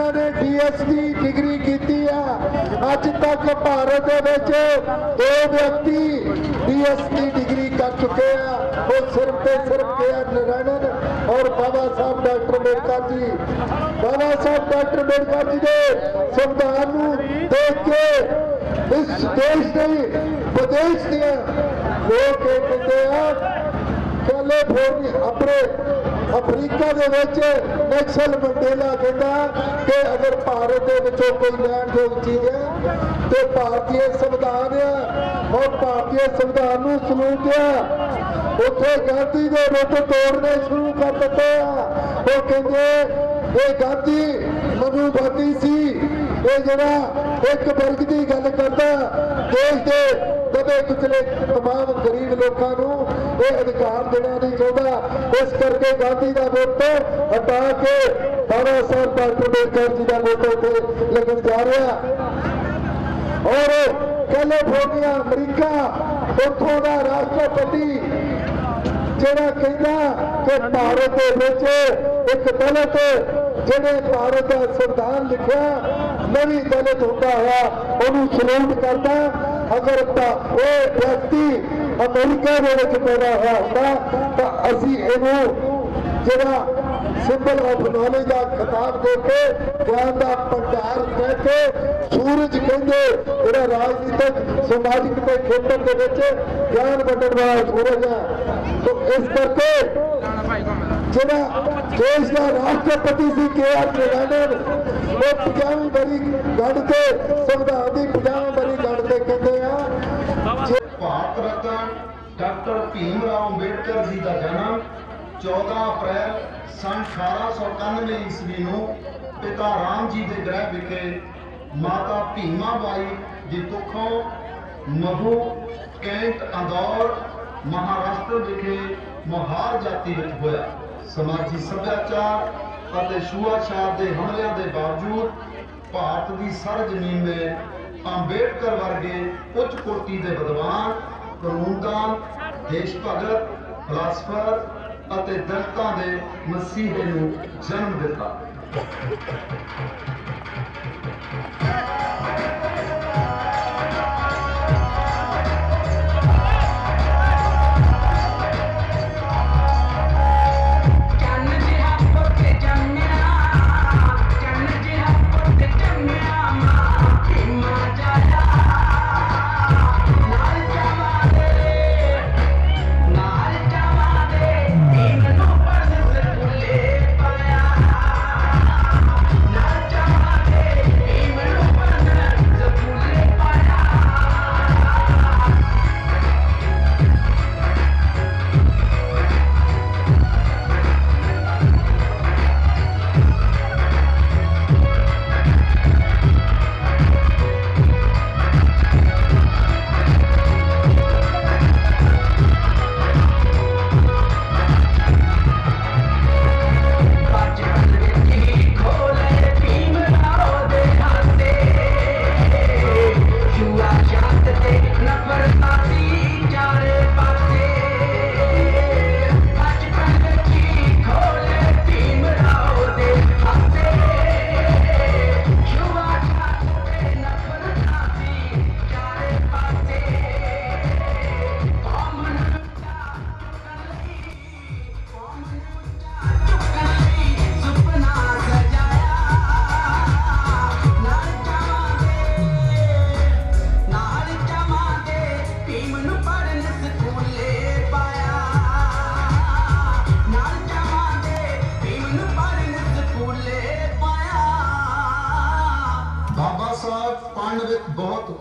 जिन्होंने DSD degree की है, अज तक भारत दो व्यक्ति DSD डिग्री कर चुके हैं। वो सिर्फ तो सिर्फ KR नारायणन और बाबा साहब डॉक्टर अम्बेडकर जी। बाबा साहब डॉक्टर अम्बेडकर जी ने संविधान देख के इस देश ने विदेश दिया लोग कहते हैं कैलिफोर्निया अपने Africa they which Nelson Mandela कहता कि अगर भारत दे विचों कोई लैण योग चीज है तो भारतीय संविधान है और भारतीय संविधान नूं सलूट है। उत्थे गांधी दे रुख तोड़ने शुरू कर दिते हैं। वो कहते ये गांधी मनुवादी सी, ये जरा एक वर्ग की गल करता देश के दबे कुचले तमाम गरीब लोगों को ये अधिकार देना नहीं चाहता। इस करके गांधी का वोट हटा के बाबा साहब डॉक्टर अम्बेडकर जी का वोट उत्थे लगन जा रहा। और कैलिफोर्निया अमरीका उतों का राष्ट्रपति जिहड़ा कहता कि भारत के विच एक दलित जिहने भारत का संविधान लिखा नवी दलित होता हुआ उन्होंने सलूट करता। अगर वो व्यक्ति अमेरिका के पैदा हुआ होता तो असी इनू जिहड़ा सिंबल ऑफ नॉलेज का खिताब देके ज्ञान का भंडार कह के सूरज कहते जिहड़ा राजनीतिक समाजिक के खेतर के ज्ञान वंडण वाला सूरज है। तो इस करके जिहड़ा देश का राष्ट्रपति सी KR नारायणन वो 50वीं बरी गढ़ के संविधान की 50वीं बरी गढ़ के कहते हैं भारत रत्न डॉक्टर भीमराव अंबेडकर जी का जन्म 14 अप्रैल सन 1891 ईस्वी को पिता राम जी के गृह विखे माता भीमा बाई जी तुखों महू कैंट अंदौर महाराष्ट्र विखे मोहार जाति में होया। समाजी सभ्याचार और छूआछात के हमलों के बावजूद भारत की सर जमीन में अंबेडकर वर्गे उच्च कोटि के विद्वान कानूनदान देश भगत फिलासफर ਅਤੇ ਦਲਿਤਾਂ ਦੇ ਮਸੀਹੇ ਨੂੰ ਜਨਮ ਦਿੱਤਾ।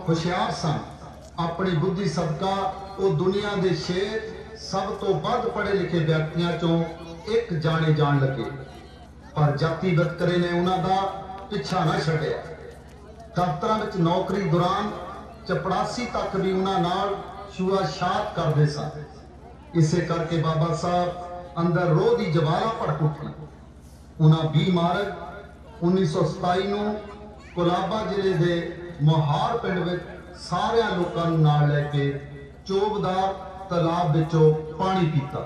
होशियार सन। अपनी बुद्धि सदका वो दुनिया के 6 सब तो वध पढ़े लिखे व्यक्तियों चों एक जाने जान लगे, पर जाति वितकरे ने उन्होंने पिछा न छड्डिया। दफ्तर में नौकरी दौरान चपड़ासी तक भी उन्होंने छूआछात करते सन। इसे करके बाबा साहब अंदर रोह की जवाला भड़क उठी। उन्हें 20 मार्च 1927 को कोलाबा जिले के मोहार पिंड में सारे लोगों नाल लैके चोबदार तालाब विचों पानी पीता।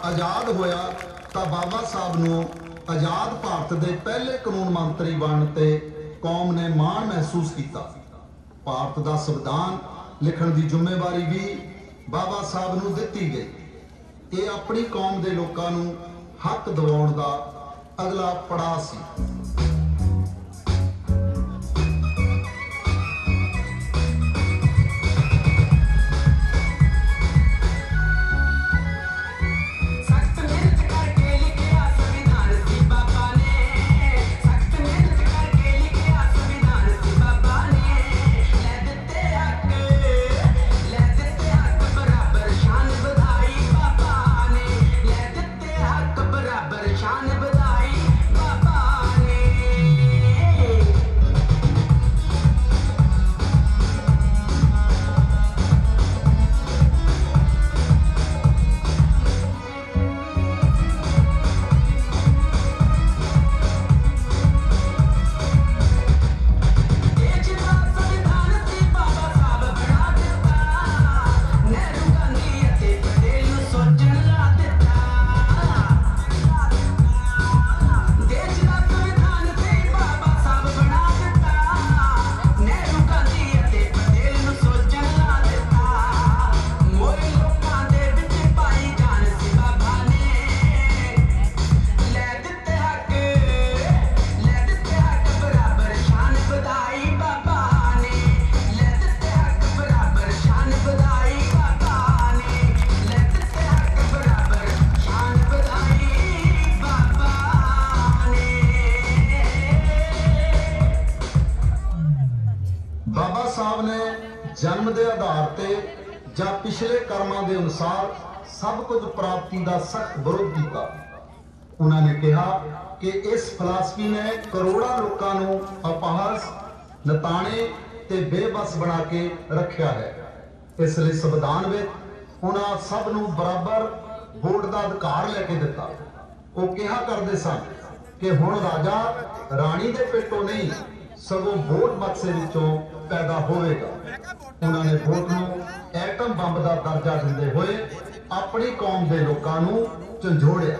आज़ाद होया तो बाबा साहब नूं आज़ाद भारत के पहले कानून मंत्री बनने ते कौम ने माण महसूस किया। भारत का संविधान लिखण की जिम्मेवारी भी बाबा साहब नूं दिती गई। ये अपनी कौम के लोगों नूं हक दिवाउण दा अगला पड़ाव सी। बाबा साहब ने जन्म के आधार ते या पिछले कर्मां के अनुसार सब कुछ प्राप्ति का सख्त विरोध किया। उन्होंने कहा कि इस फिलासफी ने करोड़ों लोगों को अपहास, नताने ते बेबस बना के रखा है। इसलिए संविधान में उन्होंने सब नूं बराबर वोट का अधिकार लेके दिता। वो कहा करते सन कि हुण राजा राणी के पेटों नहीं सगों वोट बक्से विचों पैदा होवेगा। उन्होंने वोट नूं एटम बंब का दर्जा दिंदे हुए अपनी कौम के लोगों नूं झंझोड़िया।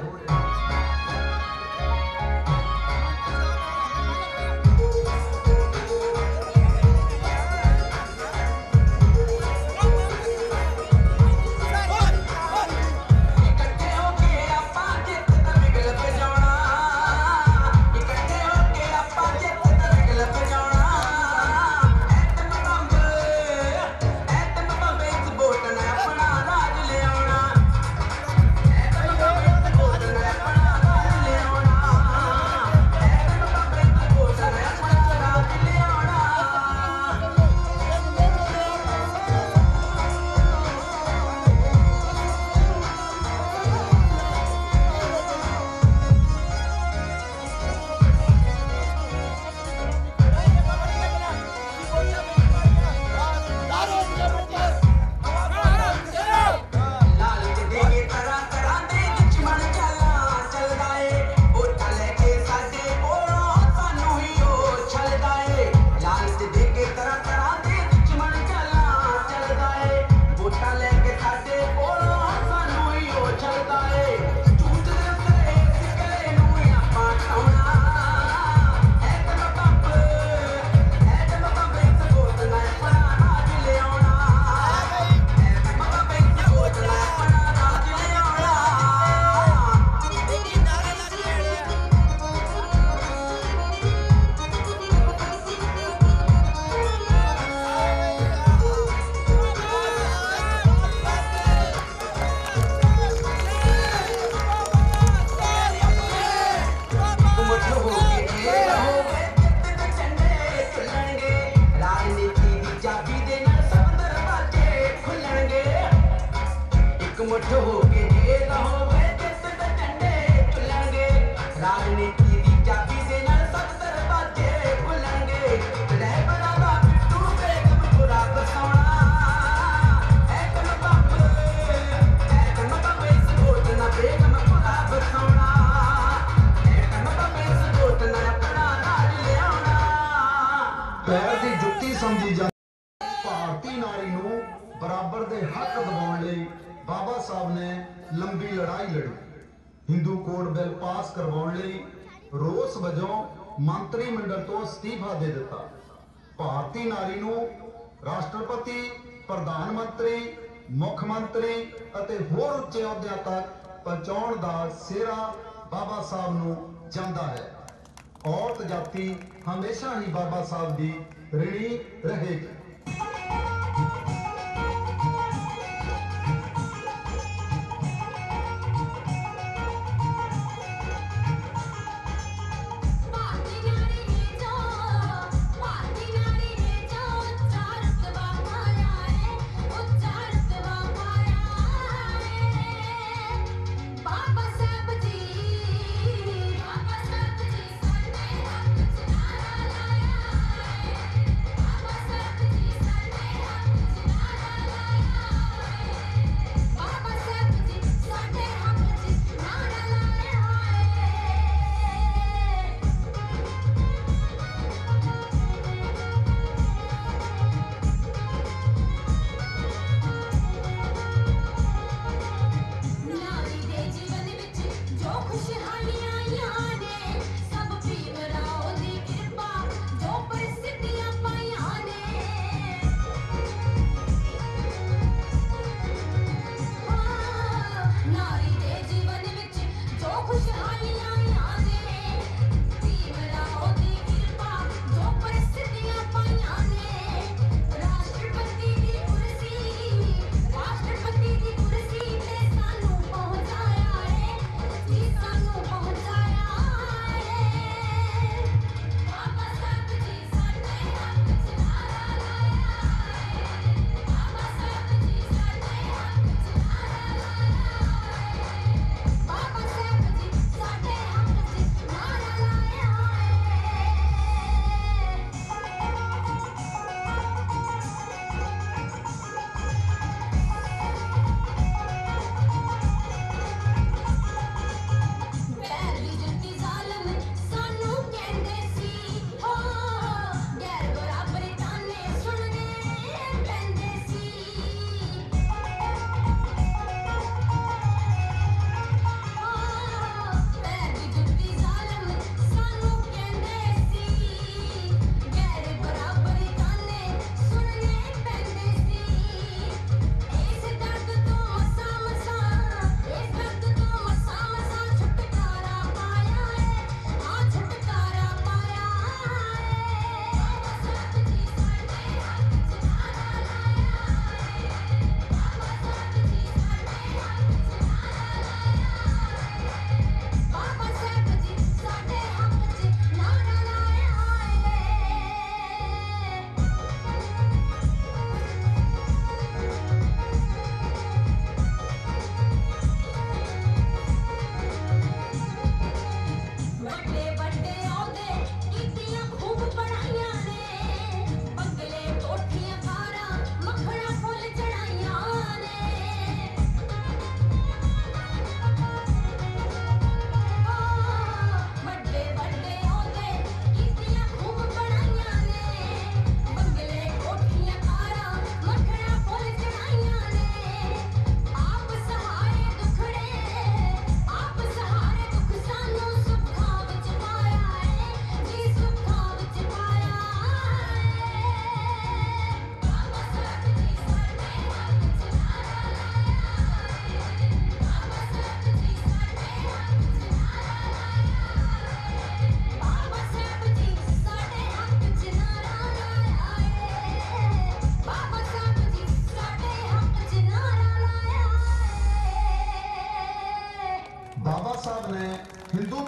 भारती नारी नूं बराबर दे हक दिवाउण लई बाबा साहब ने ਲੰਬੀ ਲੜਾਈ ਲੜੀ। ਹਿੰਦੂ ਕੋਡ ਬਿੱਲ ਪਾਸ ਕਰਵਾਉਣ ਲਈ ਰੋਸ ਵਜੋਂ ਮੰਤਰੀ ਮੰਡਲ ਤੋਂ ਅਸਤੀਫਾ ਦੇ ਦਿੱਤਾ। ਭਾਰਤੀ ਨਾਰੀ ਨੂੰ ਰਾਸ਼ਟਰਪਤੀ, ਪ੍ਰਧਾਨ ਮੰਤਰੀ, ਮੁੱਖ ਮੰਤਰੀ ਅਤੇ ਹੋਰ ਉੱਚੇ ਅਹੁਦਿਆਂ ਤੱਕ ਪਹੁੰਚਾਉਣ ਦਾ ਸਿਹਰਾ ਬਾਬਾ ਸਾਹਿਬ ਨੂੰ ਜਾਂਦਾ ਹੈ। ਔਰਤ ਜਾਤੀ ਹਮੇਸ਼ਾ ਹੀ ਬਾਬਾ ਸਾਹਿਬ ਦੀ ਰਿਣੀ ਰਹੇਗੀ।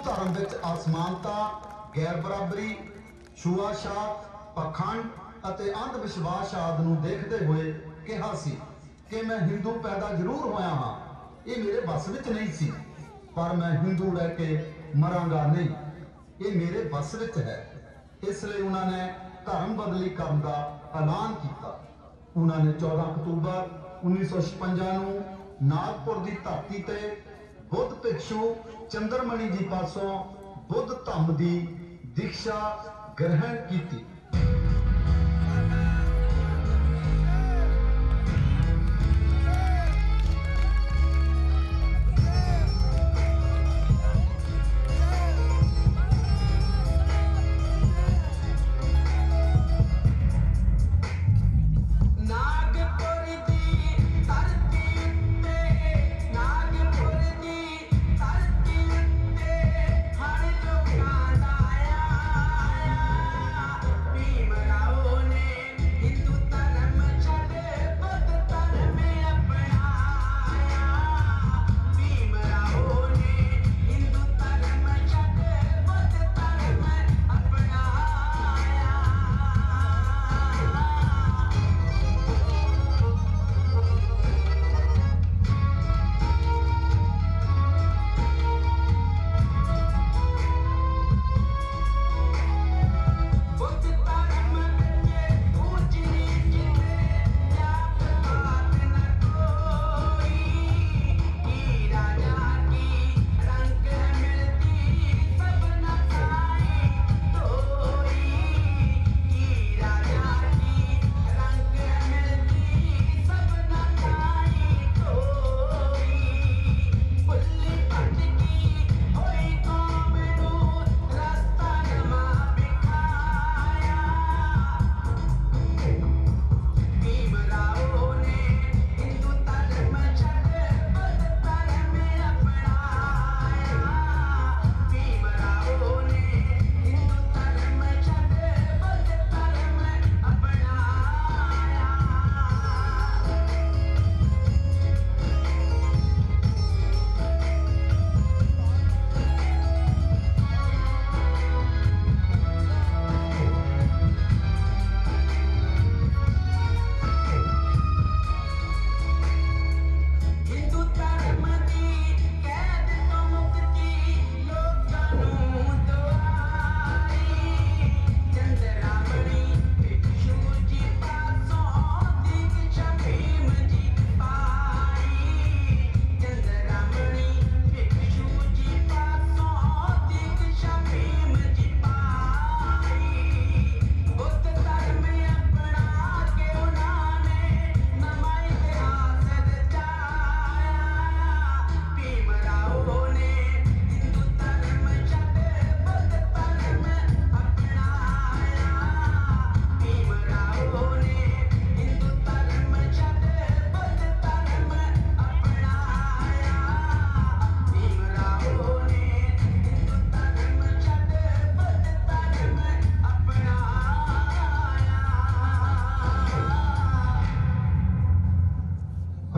ਧਰਮ ਵਿੱਚ ਅਸਮਾਨਤਾ, ਗੈਰ ਬਰਾਬਰੀ, ਛੂਆਛਾਤ, ਪਖੰਡ ਅਤੇ ਅੰਧ ਵਿਸ਼ਵਾਸ ਆਦਿ ਨੂੰ ਦੇਖਦੇ ਹੋਏ ਕਿਹਾ ਸੀ ਕਿ ਮੈਂ ਹਿੰਦੂ ਪੈਦਾ ਜ਼ਰੂਰ ਹੋਇਆ ਹਾਂ, ਇਹ ਮੇਰੇ ਵੱਸ ਵਿੱਚ ਨਹੀਂ ਸੀ, ਪਰ ਮੈਂ ਹਿੰਦੂ ਰਹਿ ਕੇ ਮਰਾਂਗਾ ਨਹੀਂ, ਇਹ ਮੇਰੇ ਵੱਸ ਵਿੱਚ ਹੈ। ਇਸ ਲਈ ਉਹਨਾਂ ਨੇ ਧਰਮ ਬਦਲੀ ਕਰਨ ਦਾ ਐਲਾਨ ਕੀਤਾ। ਉਹਨਾਂ ਨੇ 14 ਅਕਤੂਬਰ 1956 ਨੂੰ ਨਾਗਪੁਰ ਦੀ ਧਰਤੀ ਤੇ ਬੁੱਧ ਭਿਕਸ਼ੂ ਚੰਦਰਮਣੀ ਜੀ ਪਾਸੋਂ ਬੁੱਧ ਧੰਮ ਦੀ ਦੀਕਸ਼ਾ ਗ੍ਰਹਿਣ ਕੀਤੀ।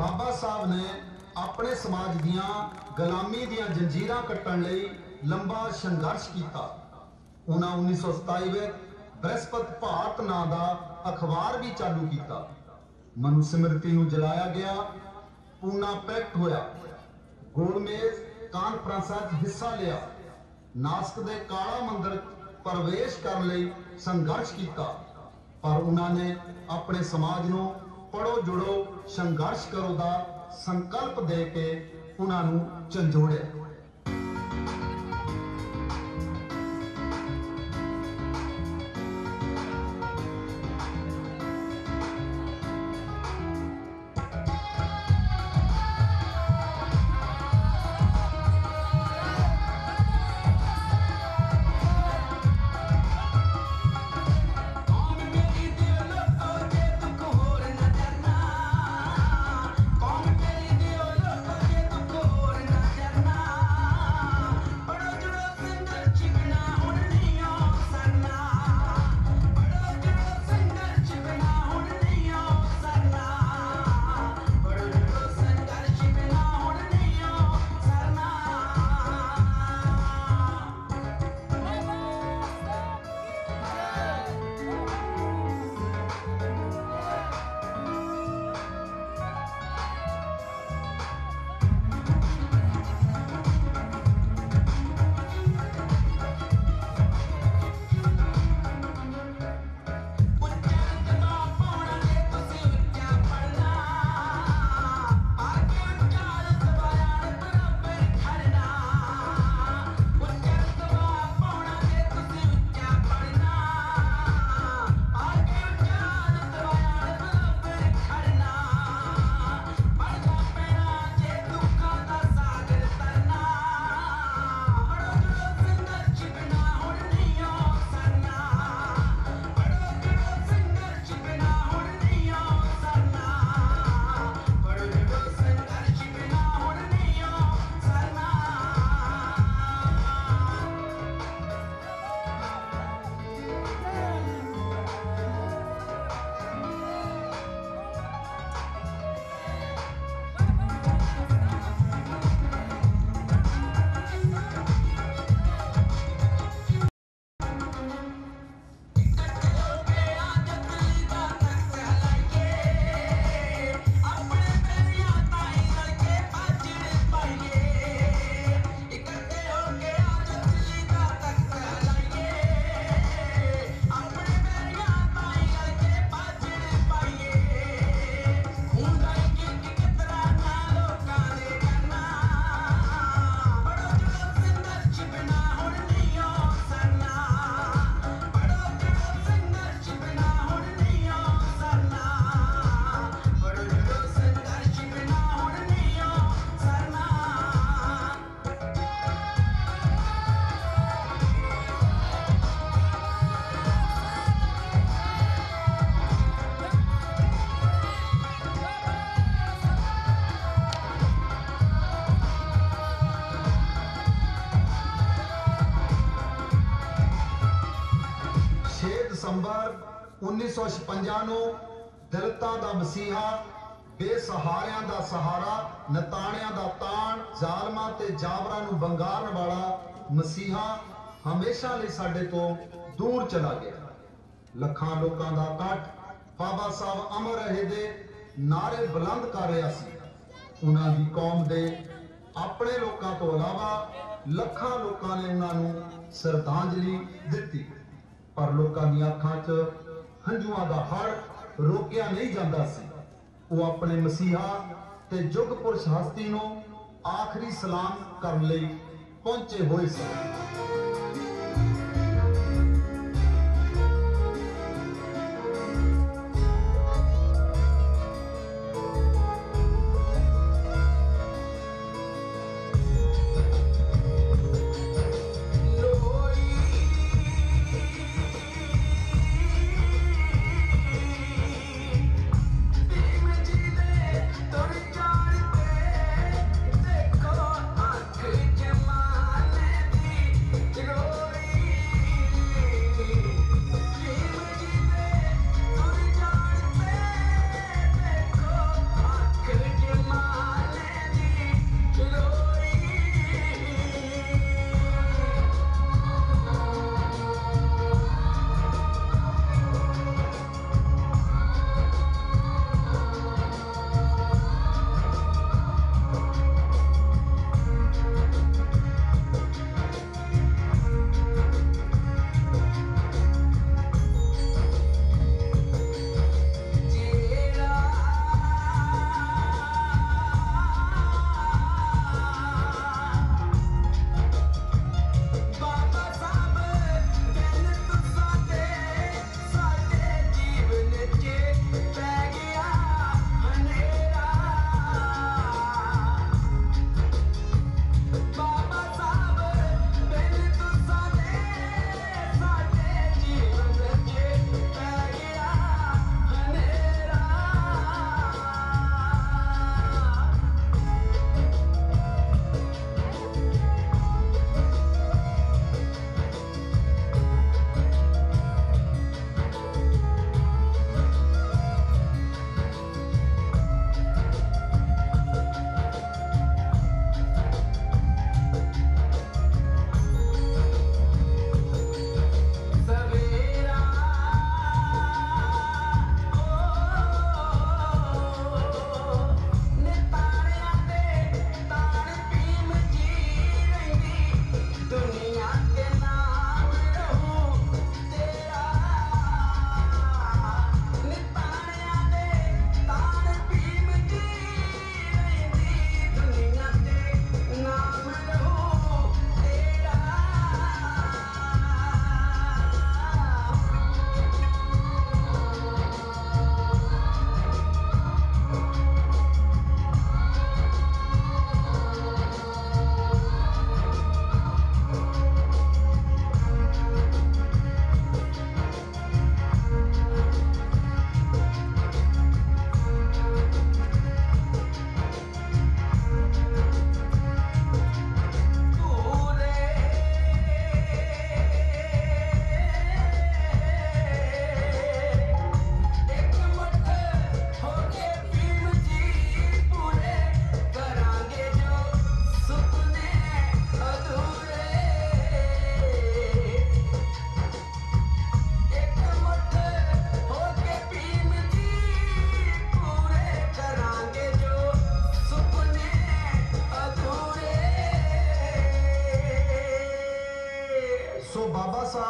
बाबा साहब ने अपने समाज दियां गुलामी दियां जंजीरां कट्टण लई लंबा संघर्ष किया। उन्हां 1927 ਵਿੱਚ बृहस्पति भारत नां दा अखबार भी चालू किया। मनुस्मृति नूं जलाया गया, पूना पैक्ट होया, गोलमेज कानफ्रेंसां 'ਚ हिस्सा लिया, नास्क दे काला मंदिर प्रवेश करने लई संघर्ष किया। पर उन्होंने अपने समाज नूं पढ़ो जुड़ो संघर्ष करो दा संकल्प दे के उन्होंने झंझोड़िया। ਦਸੰਬਰ 1956 ਨੂੰ ਦਲਿਤਾਂ ਦਾ ਮਸੀਹਾ, ਬੇਸਹਾਰਿਆਂ ਦਾ ਸਹਾਰਾ, ਨਤਾਣਿਆਂ ਦਾ ਤਾਣ, ਜ਼ਾਲਮਾਂ ਤੇ ਜਾਬਰਾਂ ਨੂੰ ਬੰਗਾਰਨ ਵਾਲਾ ਮਸੀਹਾ ਹਮੇਸ਼ਾ ਲਈ ਸਾਡੇ ਤੋਂ ਦੂਰ ਚਲਾ ਗਿਆ। ਲੱਖਾਂ ਲੋਕਾਂ ਦਾ ਇਕੱਠ ਬਾਬਾ ਸਾਹਿਬ ਅਮਰ ਰਹੇ ਦੇ ਨਾਰੇ ਬੁਲੰਦ ਕਰ ਰਿਹਾ ਸੀ। ਉਹਨਾਂ ਦੀ ਕੌਮ ਦੇ ਆਪਣੇ ਲੋਕਾਂ ਤੋਂ ਇਲਾਵਾ ਲੱਖਾਂ ਲੋਕਾਂ ਨੇ ਉਹਨਾਂ ਨੂੰ ਸ਼ਰਧਾਂਜਲੀ ਦਿੱਤੀ। पर लोगों दी अखां च हंझुआं दा हड़ रोकिया नहीं जाता सी। वो अपने मसीहा ते जुग पुरुष हस्ती नूं आखिरी सलाम करन लई पहुंचे हुए सन। Go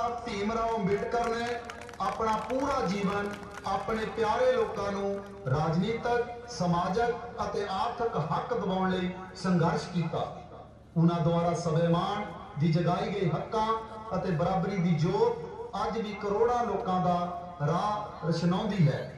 ਸਾਹਿਬ ਭੀਮ ਰਾਓ ਅੰਬੇਡਕਰ ਨੇ ਆਪਣਾ ਪੂਰਾ ਜੀਵਨ ਆਪਣੇ ਪਿਆਰੇ ਲੋਕਾਂ ਨੂੰ ਰਾਜਨੀਤਿਕ, ਸਮਾਜਿਕ ਅਤੇ ਆਰਥਿਕ ਹੱਕ ਦਿਵਾਉਣ ਲਈ ਸੰਘਰਸ਼ ਕੀਤਾ। ਉਹਨਾਂ ਦੁਆਰਾ ਸਵੈਮਾਨ ਦੀ ਜਗਾਈ ਗਈ ਹੱਕਾਂ ਅਤੇ ਬਰਾਬਰੀ ਦੀ ਜੋਤ ਅੱਜ ਵੀ ਕਰੋੜਾਂ ਲੋਕਾਂ ਦਾ ਰਾਹ ਰਚਨਾਉਂਦੀ ਹੈ।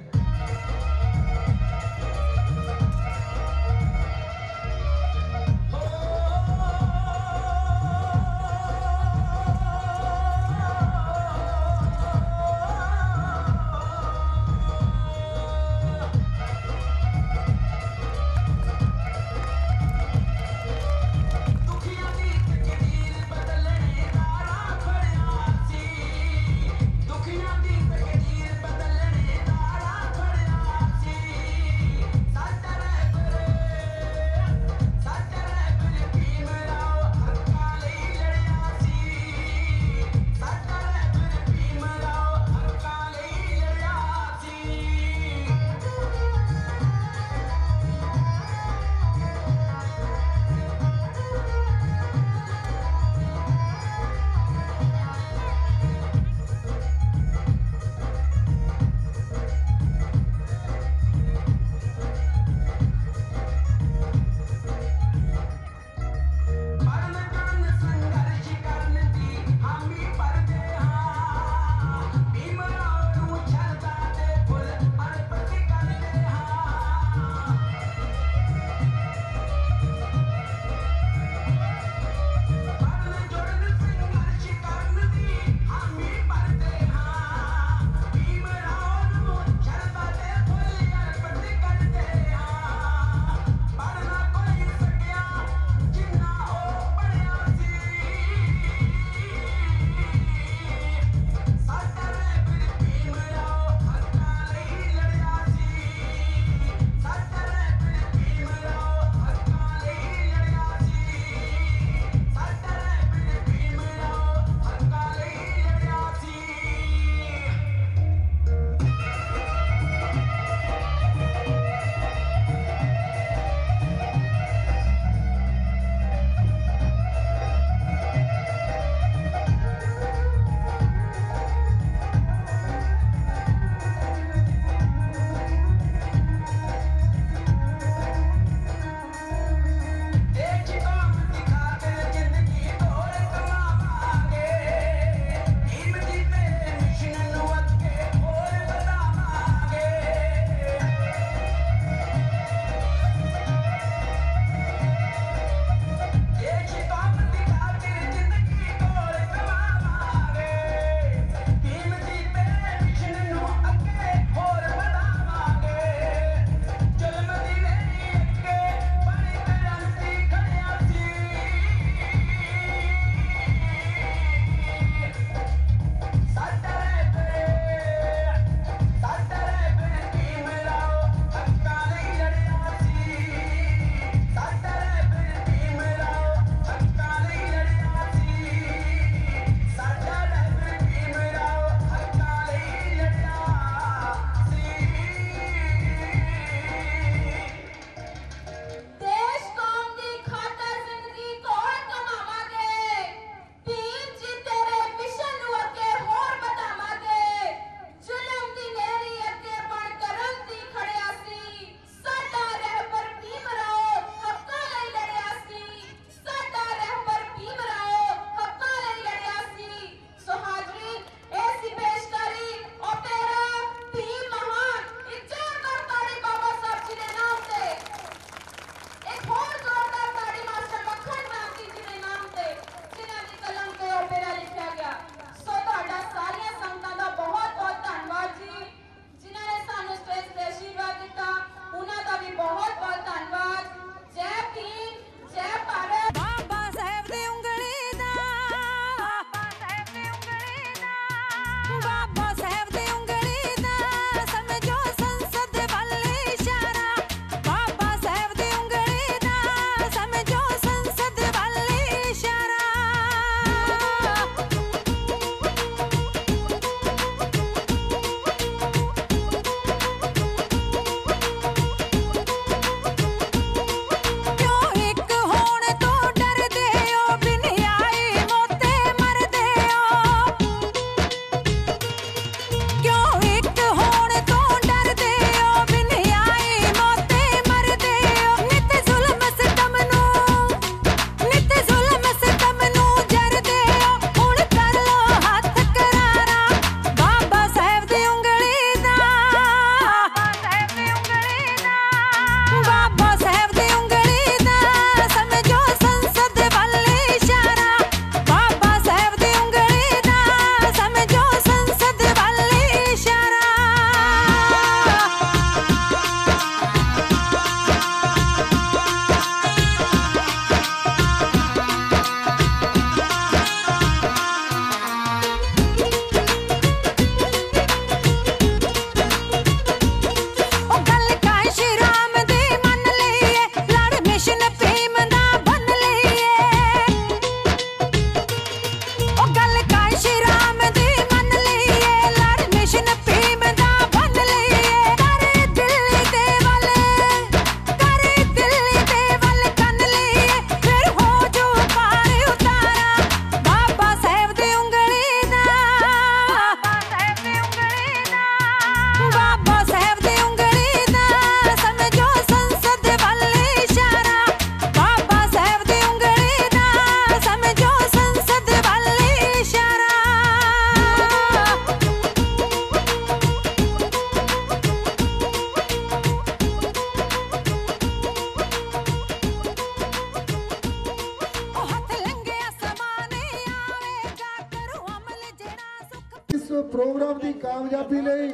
प्रोग्राम की कामयाबी लई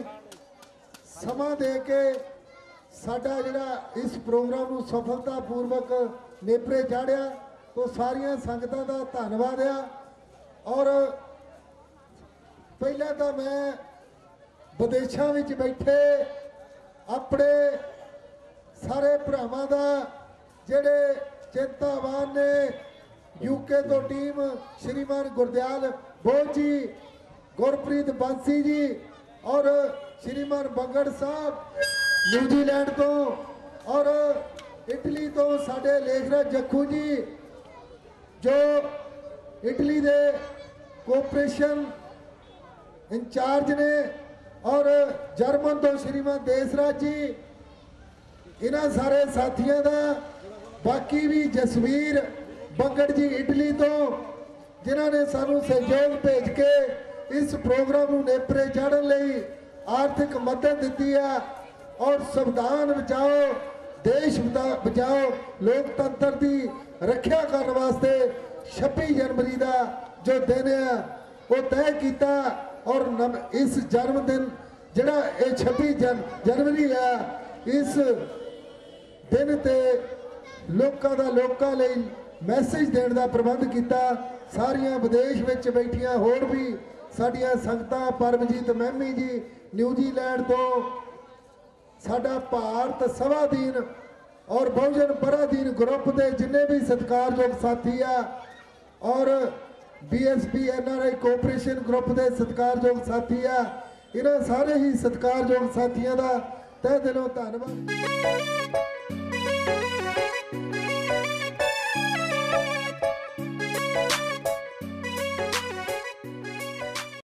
समा दे के साडा जिहड़ा इस प्रोग्राम नूं सफलतापूर्वक नेपरे चाढ़िया, तो सारियां संगतां दा धन्नवाद आ। और पहला तो मैं विदेशों में बैठे अपने सारे भरावां दा जिहड़े चिंतावान ने यूके तो टीम श्रीमान गुरदयाल बोध जी, गुरप्रीत बांसी जी और श्रीमान बंगड़ साहब न्यूजीलैंड तो, और इटली तो साडे लेखराज जक्खू जी जो इटली दे कोऑपरेशन इंचार्ज ने, और जर्मन तो श्रीमान देसराज जी, इन्हां सारे साथियों का, बाकी भी जसवीर बंगड़ जी इटली तो जिन्होंने सानू सहयोग भेज के इस प्रोग्राम नूं नेपरे चाढ़न लई आर्थिक मदद दी है। और संविधान बचाओ, देश बचाओ, लोकतंत्र की रक्षा करने वास्ते 26 जनवरी का जो दिन है वो तय किया। और इस जन्मदिन जिहड़ा ये 26 जनवरी है, इस दिन ते लोकां दा लोकां लई मैसेज देने का प्रबंध किया। सारियां विदेश में बैठियां होर भी साडियां संगतां, परमजीत मैमी जी न्यूजीलैंड तो, साडा भारत सभाधीन और बहुजन पराधीन ग्रुप के जिन्ने भी सत्कारयोग साथी आ, और BSP NRI कोऑपरेशन ग्रुप के सत्कारयोग साथी आ, इन्हां सारे ही सत्कारयोग साथियों का तहे दिलों धन्नवाद।